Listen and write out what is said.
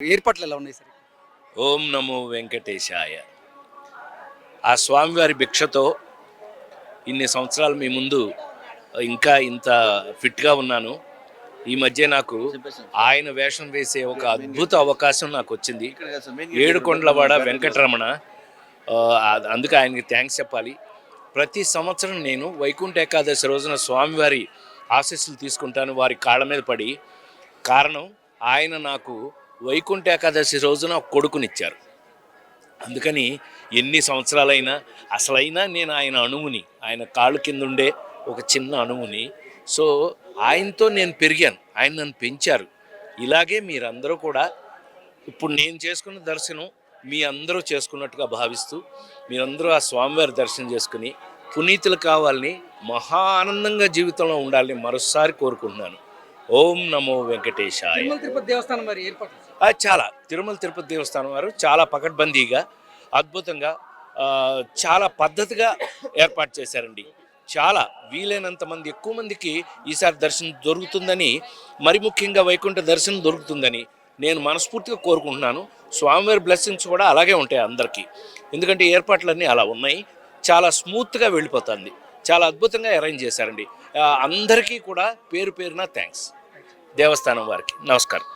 ఏర్పాట్లు ఎలా ఉన్నాయి సార్? ఓం నమో వెంకటేశాయ. ఆ స్వామివారి భిక్షతో ఇన్ని సంవత్సరాలు మీ ముందు ఇంకా ఇంత ఫిట్గా ఉన్నాను. ఈ మధ్య నాకు ఆయన వేషం వేసే ఒక అద్భుత అవకాశం నాకు వచ్చింది. ఏడుకొండలవాడ వెంకటరమణ, అందుకే ఆయనకి థ్యాంక్స్ చెప్పాలి. ప్రతి సంవత్సరం నేను వైకుంఠ ఏకాదశి రోజున స్వామివారి ఆశీస్సులు తీసుకుంటాను వారి కాళ్ళ మీద పడి. కారణం, ఆయన నాకు వైకుంఠ ఏకాదశి రోజున ఒక కొడుకునిచ్చారు. అందుకని ఎన్ని సంవత్సరాలైనా అసలైనా నేను ఆయన అణువుని, ఆయన కాళ్ళు కింద ఉండే ఒక చిన్న అణువుని. సో ఆయనతో నేను పెరిగాను, ఆయన నన్ను పెంచారు. ఇలాగే మీరందరూ కూడా ఇప్పుడు నేను చేసుకున్న దర్శనం మీ అందరూ చేసుకున్నట్టుగా భావిస్తూ మీరందరూ ఆ స్వామివారి దర్శనం చేసుకుని పునీతులు కావాలని, మహా ఆనందంగా జీవితంలో ఉండాలని మరోసారి కోరుకుంటున్నాను. ఓం నమో వెంకటేశాయ. తిరుమల తిరుపతి దేవస్థానం మరి ఏర్పాట్లు చాలా తిరుమల తిరుపతి దేవస్థానం వారు చాలా పకడ్బందీగా, అద్భుతంగా, చాలా పద్ధతిగా ఏర్పాటు చేశారండి. చాలా వీలైనంత మంది, ఎక్కువ మందికి ఈసారి దర్శనం దొరుకుతుందని, మరి ముఖ్యంగా వైకుంఠ దర్శనం దొరుకుతుందని నేను మనస్ఫూర్తిగా కోరుకుంటున్నాను. స్వామివారి బ్లెస్సింగ్స్ కూడా అలాగే ఉంటాయి అందరికీ. ఎందుకంటే ఏర్పాట్లన్నీ అలా ఉన్నాయి. చాలా స్మూత్గా వెళ్ళిపోతుంది. చాలా అద్భుతంగా అరేంజ్ చేశారండి. అందరికీ కూడా పేరు పేరున థ్యాంక్స్. దేవస్థానం వారికి నమస్కారం.